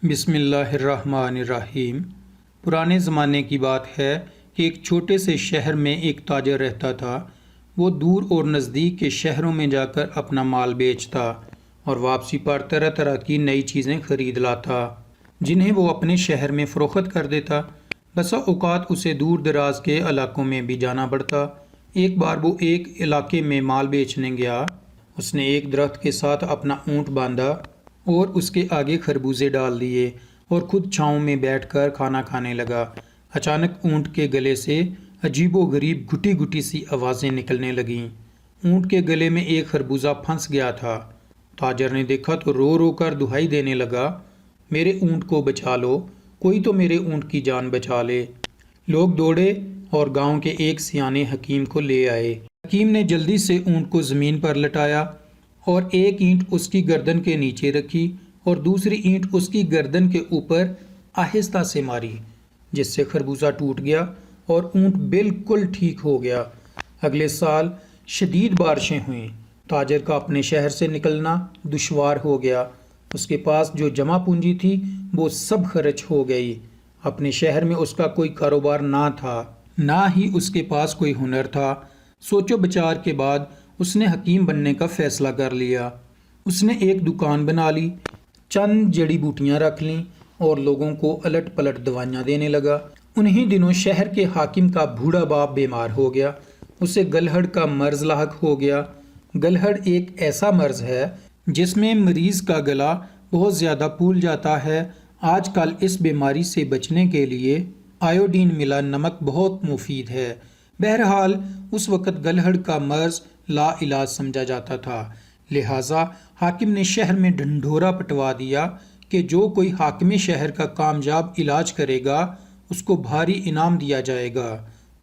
بسم اللہ الرحمن الرحیم۔ پرانے زمانے کی بات ہے کہ ایک چھوٹے سے شہر میں ایک تاجر رہتا تھا۔ وہ دور اور نزدیک کے شہروں میں جا کر اپنا مال بیچتا اور واپسی پر طرح طرح کی نئی چیزیں خرید لاتا، جنہیں وہ اپنے شہر میں فروخت کر دیتا۔ بسا اوقات اسے دور دراز کے علاقوں میں بھی جانا پڑتا۔ ایک بار وہ ایک علاقے میں مال بیچنے گیا۔ اس نے ایک درخت کے ساتھ اپنا اونٹ باندھا اور اس کے آگے خربوزے ڈال دیے اور خود چھاؤں میں بیٹھ کر کھانا کھانے لگا۔ اچانک اونٹ کے گلے سے عجیب و غریب گھٹی گھٹی سی آوازیں نکلنے لگیں۔ اونٹ کے گلے میں ایک خربوزہ پھنس گیا تھا۔ تاجر نے دیکھا تو رو رو کر دہائی دینے لگا، میرے اونٹ کو بچا لو، کوئی تو میرے اونٹ کی جان بچا لے۔ لوگ دوڑے اور گاؤں کے ایک سیانے حکیم کو لے آئے۔ حکیم نے جلدی سے اونٹ کو زمین پر لٹایا اور ایک اینٹ اس کی گردن کے نیچے رکھی اور دوسری اینٹ اس کی گردن کے اوپر آہستہ سے ماری، جس سے خربوزہ ٹوٹ گیا اور اونٹ بالکل ٹھیک ہو گیا۔ اگلے سال شدید بارشیں ہوئیں۔ تاجر کا اپنے شہر سے نکلنا دشوار ہو گیا۔ اس کے پاس جو جمع پونجی تھی وہ سب خرچ ہو گئی۔ اپنے شہر میں اس کا کوئی کاروبار نہ تھا، نہ ہی اس کے پاس کوئی ہنر تھا۔ سوچ و بچار کے بعد اس نے حکیم بننے کا فیصلہ کر لیا۔ اس نے ایک دکان بنا لی، چند جڑی بوٹیاں رکھ لیں اور لوگوں کو الٹ پلٹ دوائیاں دینے لگا۔ انہی دنوں شہر کے حاکم کا بوڑھا باپ بیمار ہو گیا۔ اسے گلہڑ کا مرض لاحق ہو گیا۔ گلہڑ ایک ایسا مرض ہے جس میں مریض کا گلا بہت زیادہ پھول جاتا ہے۔ آج کل اس بیماری سے بچنے کے لیے آیوڈین ملا نمک بہت مفید ہے۔ بہرحال اس وقت گلہڑ کا مرض لا علاج سمجھا جاتا تھا، لہٰذا حاکم نے شہر میں ڈھنڈورا پٹوا دیا کہ جو کوئی حاکم شہر کا کامیاب علاج کرے گا اس کو بھاری انعام دیا جائے گا۔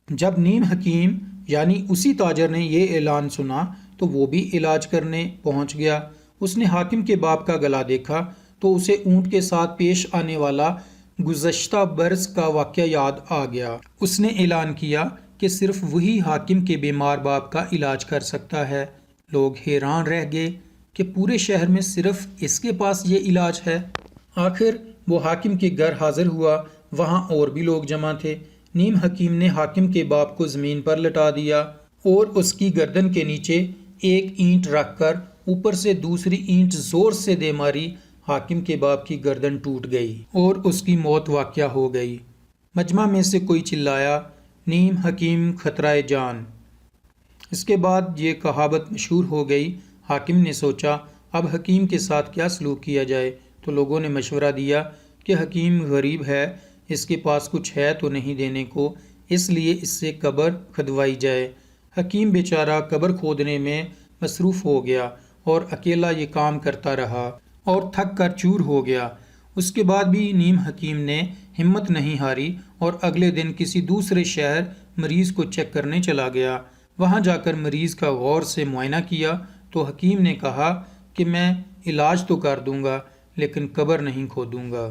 جب نیم حکیم یعنی اسی تاجر نے یہ اعلان سنا تو وہ بھی علاج کرنے پہنچ گیا۔ اس نے حاکم کے باپ کا گلا دیکھا تو اسے اونٹ کے ساتھ پیش آنے والا گزشتہ برس کا واقعہ یاد آ گیا۔ اس نے اعلان کیا کہ صرف وہی حاکم کے بیمار باپ کا علاج کر سکتا ہے۔ لوگ حیران رہ گئے کہ پورے شہر میں صرف اس کے پاس یہ علاج ہے۔ آخر وہ حاکم کے گھر حاضر ہوا۔ وہاں اور بھی لوگ جمع تھے۔ نیم حکیم نے حاکم کے باپ کو زمین پر لٹا دیا اور اس کی گردن کے نیچے ایک اینٹ رکھ کر اوپر سے دوسری اینٹ زور سے دے ماری۔ حاکم کے باپ کی گردن ٹوٹ گئی اور اس کی موت واقع ہو گئی۔ مجمع میں سے کوئی چلایا، نیم حکیم خطرہ جان۔ اس کے بعد یہ کہاوت مشہور ہو گئی۔ حاکم نے سوچا اب حکیم کے ساتھ کیا سلوک کیا جائے، تو لوگوں نے مشورہ دیا کہ حکیم غریب ہے، اس کے پاس کچھ ہے تو نہیں دینے کو، اس لیے اس سے قبر کھدوائی جائے۔ حکیم بیچارہ قبر کھودنے میں مصروف ہو گیا اور اکیلا یہ کام کرتا رہا اور تھک کر چور ہو گیا۔ اس کے بعد بھی نیم حکیم نے ہمت نہیں ہاری اور اگلے دن کسی دوسرے شہر مریض کو چیک کرنے چلا گیا۔ وہاں جا کر مریض کا غور سے معائنہ کیا تو حکیم نے کہا کہ میں علاج تو کر دوں گا لیکن قبر نہیں کھودوں گا۔